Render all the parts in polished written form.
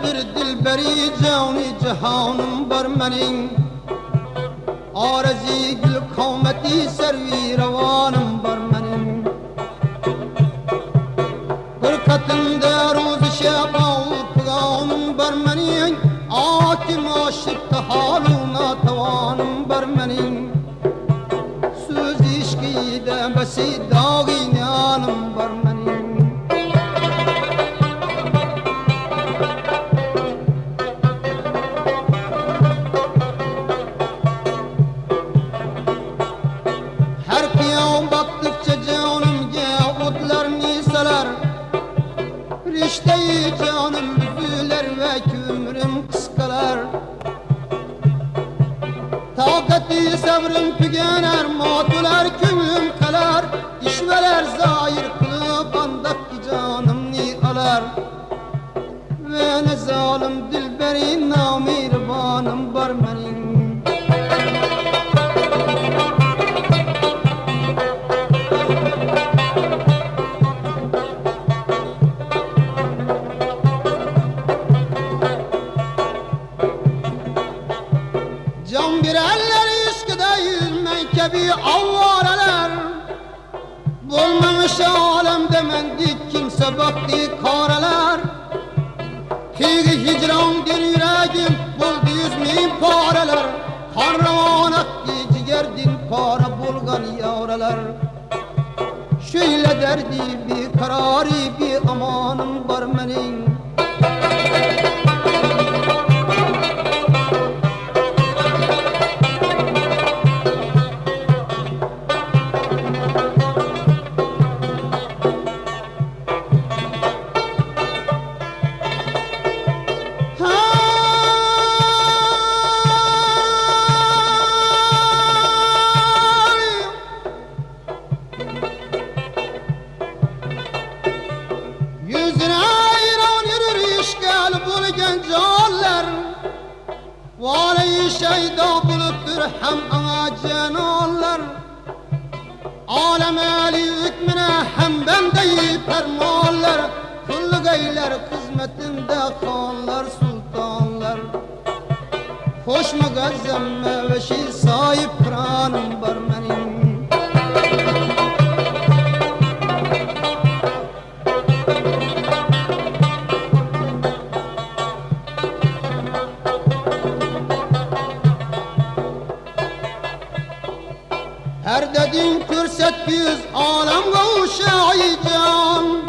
bir dilberi cani cihanım bar menin Arezi gül kavmeti servi revanım bar menin Kırkatında roz şebav pıganım bar menin Akim aşık haluna tavanım bar menin Söz işkide besi dağın yanım bar menin Rişteyi canım büzüler ve kümrüm kıskalar Takati sabrım tügener matular kümrüm kalar İşveler zahir kılıp andaki canım ni alar Ve ne zalim dilberi namirvanım bar menin Can bir eller iskide yüzmen kebi avvareler Bulmamış alemde mendik kimse baktı kareler Tigi hicrandir yüreğim buldu yüzmeyin pareler Kahraman akti cigerdin para bulgan yavreler Şöyle derdi bir kararı bir amanım var menin Vali şeyda buluttur hem ağacın onlar Alem eli hükmüne hem bendeyi fermanlar Kulluk eyler hizmetinde hanlar sultanlar Hoş mu gazzemme ve şi sahip kranım var menin Her dedin kürset yüz alem kavuşayacağım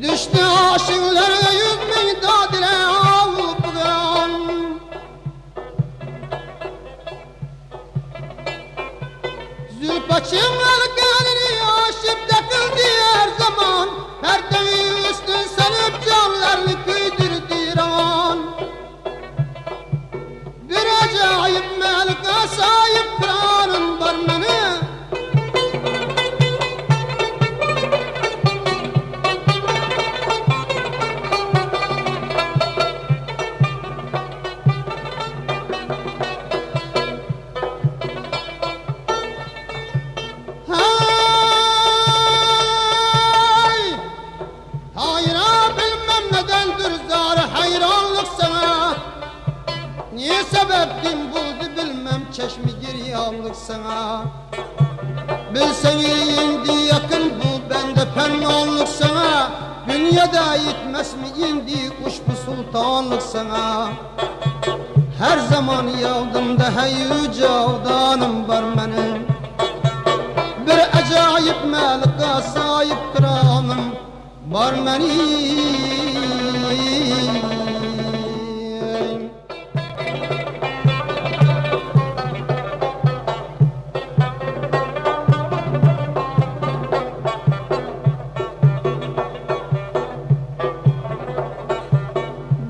Düştü aşıklara 100.000 dadile avupgan Zülpaçım elkenini aşıp takıldı her zaman Perdevi üstün sanıp canlarını küydürdü ravan Acayip melike sahip kranım var mene Hayra bilmem nedendir zar hayranlık sana Niye sebeptin buldu bilmem çeşmi giryanlık sana Bilsen indi yakın bu bende pennanlık sana Dünyada yetmez mi indi kuş bu sultanlık sana Her zaman yaldımda hey cavdanım var benim Bir acayip melika sahip kranım var benim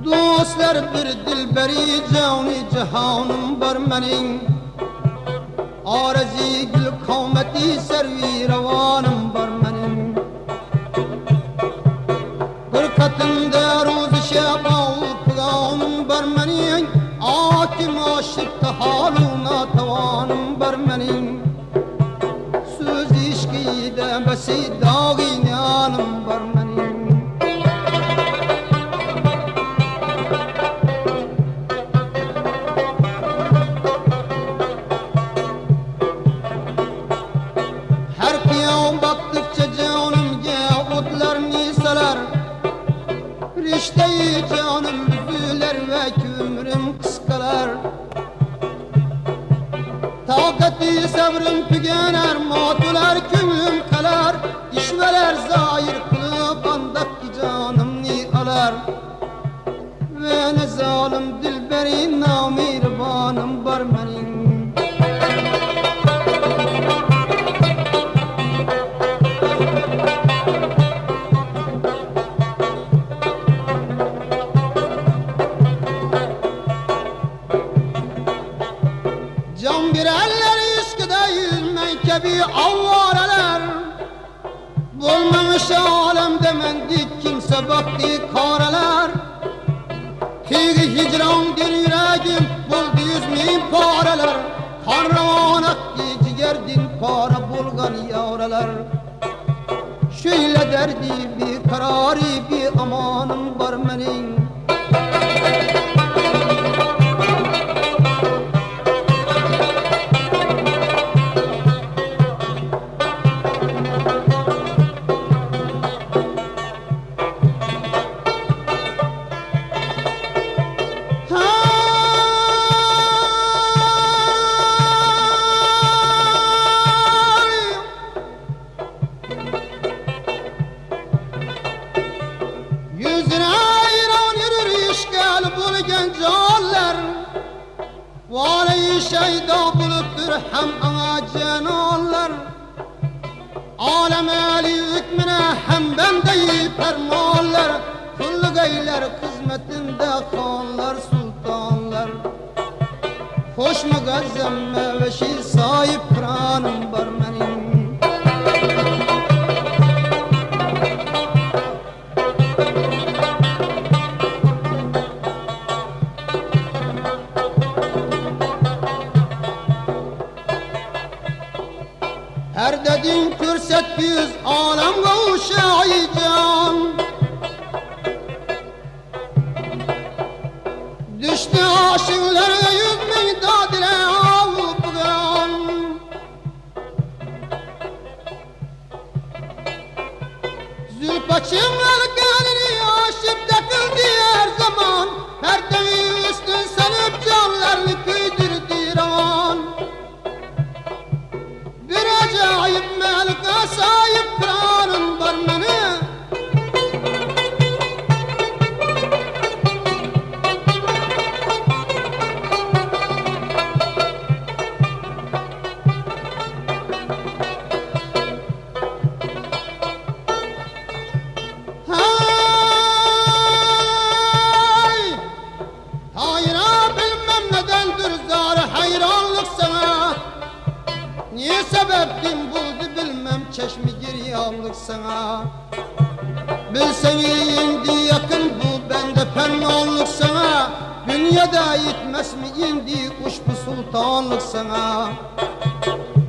Dostlar bir dilberi cani cihanım var menin Arezi gül kavmeti servi revanım var menin Kırkatında roz şebav pıganım var menin Akim aşık haluna tavanım var menin Söz işkide besi dağın yanım var menin Rişteyi canım büzüler ve ömrüm kıskalar. Takati sabrım tügener, matular kümlüm kalar. İşveler zahir kılıp andaki canım ni alar. Ve ne zalim dilberi namirvanım var benim. Can bir eller iskide yüzmen kebi avvareler. Bulmamış alemde mendik kimse baktı kareler. Tigi hicrandir yüreğim buldu 100.000 pareler. Kahraman akki ciğerdin para bulgan yavreler. Şöyle derdi bir kararı bir amanım var benim. Vali şeyda buluttur hem ağacın onlar. Alem eli hükmüne hem bendeyi fermanlar. Kullu geyler hizmetinde kanlar sultanlar. Hoş mu gazzemme ve şi sahip pranım var benim. Her dedin kürset yüz alem kavuşayacağım. Düştü aşıklara 100.000 dadile avupgan. Zülpaçım elkenini aşıp takıldı her zaman. Perdevi üstün sanıp canlarını küydürdü ravan. Bir acayip melike sahip kranım var beni. Hey! Hayra bilmem nedendir zar hayranlık sana. Niye sebeptin buldu bilmem çeşmi giryanlık sana. Bilsen indi yakın bu bende pennanlık sana. Dünyada yetmez mi indi kuş bu sultanlık sana.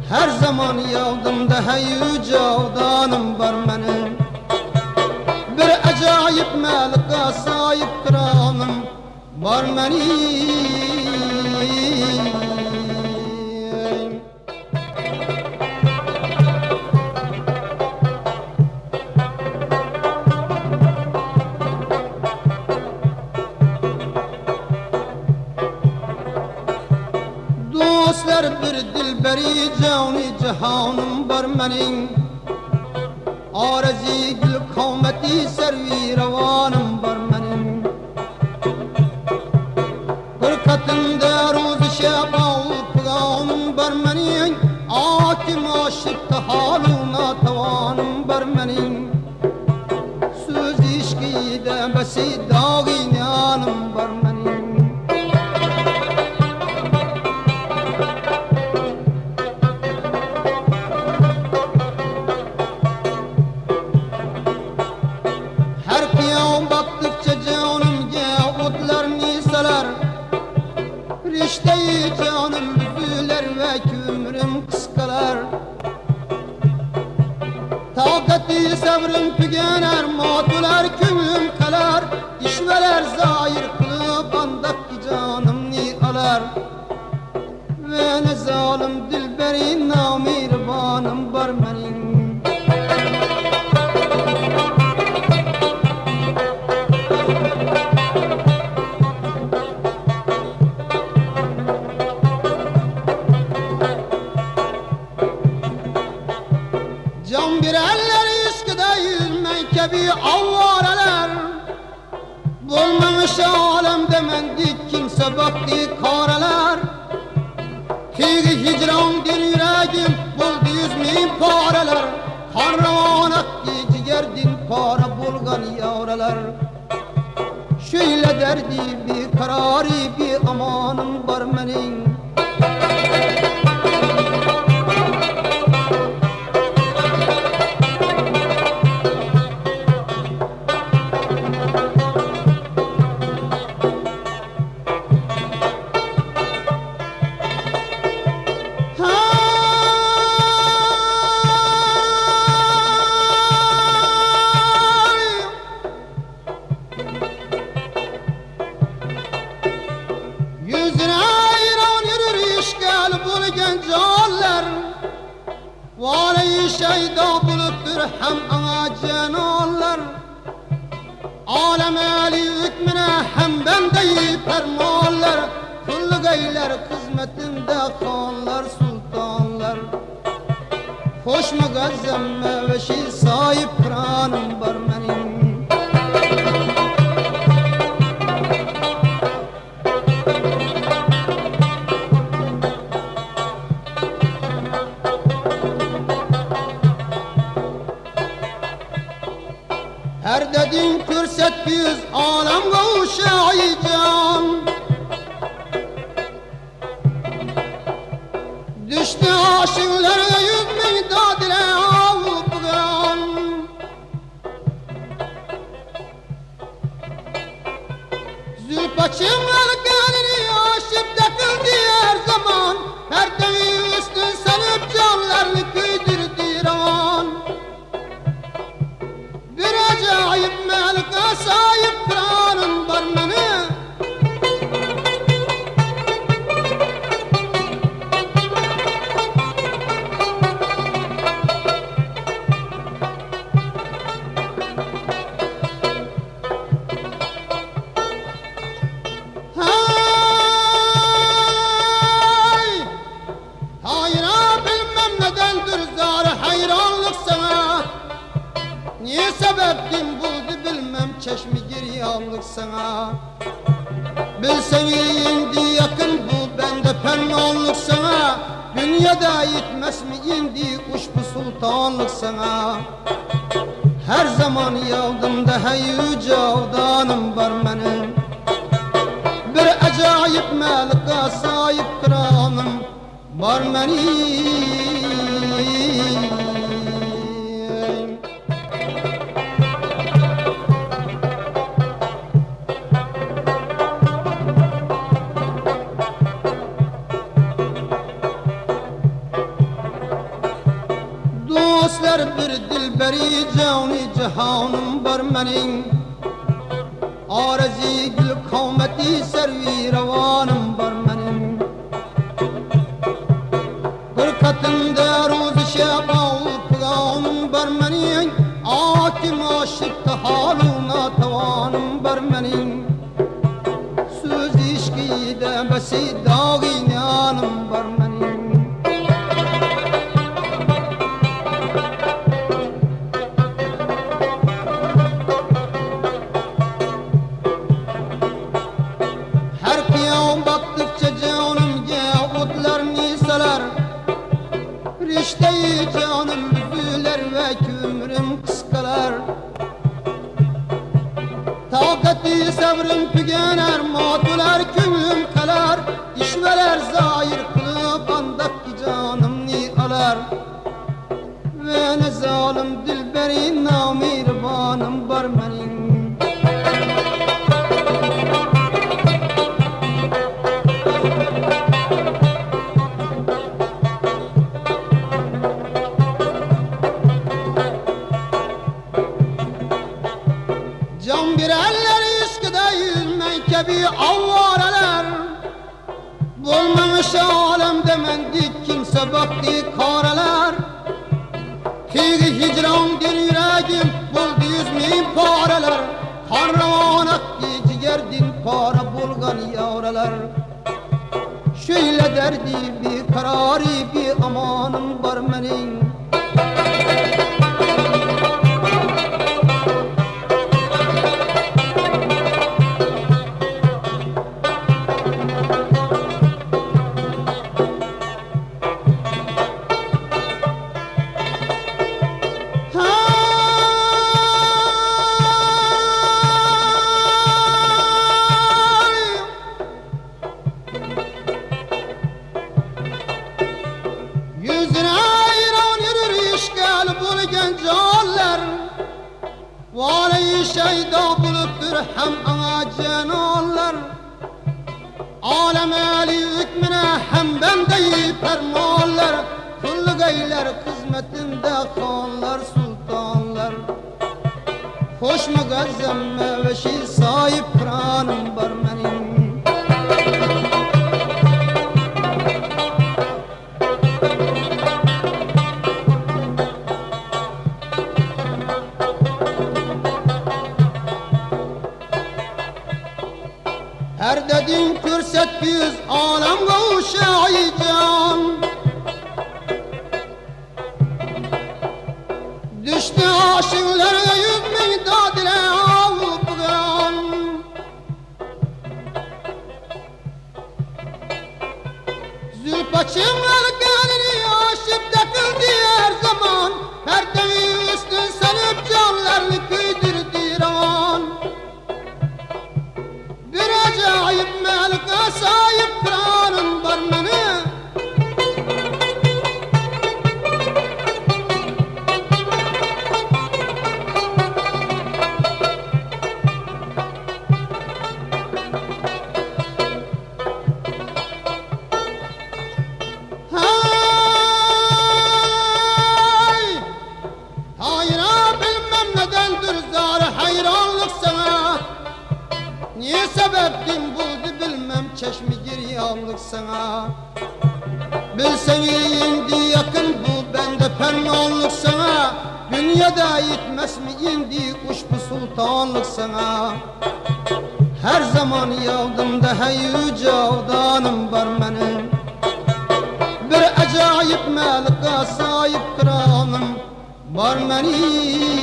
Her zaman yavdımda hey cavdanım var benim. Bir acayip melika sahip kranım var benim. Dostlar bir dilberi cani cihanım var benim. Arezi gül kavmeti servi revanım var benim. Fırkatında roz şebav pıganım var benim. Akim aşık haluna tavanım var benim. Söz işkide besi dağinyanım var benim. Rişteyi canım büzüler ve ömrüm kıskalar. Takati sabrım tügener, matular kümlüm kalar. İşveler zahir kılıp andaki canım ni alar. Ve ne zalim dilberi namirvanım var benim. alemde mendik kimse baktı karalar. Tigi hicran dir yüreğim buldu 100.000 paralar. Karravan aktı ciğerdin para bulgan yavralar. Şöyle derdi bir kararı bir amanım var benim. Vali şeyda buluttur hem ana cenallar. Alem eli hükmüne hem bendeyi fermanlar. Kulluk eyler hizmetinde hanlar sultanlar. Hoş mu gazzemme ve şi sahip kranım var benim. Her dedin kürset biz alem kavuşaycan. Düştü aşıklara 100.000 dadile avupgan. Zülpaçım alkanını aşıp takıldı her zaman. Perdevi üstün sanıp canlarını küydürdü ravan. Acayip melike sahip kranım var beni. Hayra bilmem nedendir zar hayranlık sana. Niye sebeptin buldu bilmem çeşmi giryanlık sana. Bilsen indi yakın bu bende pennanlık sana. Dünyada yetmez mi indi kuş bu sultanlık sana. Her zaman yavdım da hey cavdanım var benim. Bir acayip melike sahip kranım var benim. Dostlar bir dilberi cani cihanım var benim. Arzi gül kavmeti servi revanım var benim. Hırkatında roz şebav pıganım var benim. Akim aşık haluna tavanım var benim. Söz işki de besi dağinyanım var benim. Rişteyi canım büzüler ve kümrüm kıskalar. Takati sabrım tügener, matular kümrüm kalar. İşveler zahir kılıp andaki canım ni alar. Ve ne zalim dilberi namirvanım var benim. Can bir eller iskide yüzmek gibi avvaralar. Bulmamış alemde mendik kimse baktı karalar. Tigi hicran dir yüreğim buldu 100.000 paralar. Karravan aktı ciğerdin para bulgan yavralar. Şöyle derdi bir kararı bir amanım var benim. Hami şeyda buluptur hem ana cenanlar Alem eli hükmüne hem bendeyi fermanlar Kulluk eyler hizmetinde kanlar sultanlar Hoşma gazemme ve şi sahip pranım var benim Her dediğin kürset biz alem kavuşayacağım Düştü aşıklara 100.000 dadile avupgan Zülpaçın elkenini aşıp döküldü her zaman Perdevi üstün sanıp canlarını kıydırdı ravan Bir acayip melike sahip pranım var benim Niye sebeptin buldu bilmem çeşmi giryanlık sana Bilsen indi yakın bu bende pennanlık sana Dünyada yetmez mi indi kuş bu sultanlık sana Her zaman yavdımda hey yücavdanım var benim Bir acayip melike sahip kranım var benim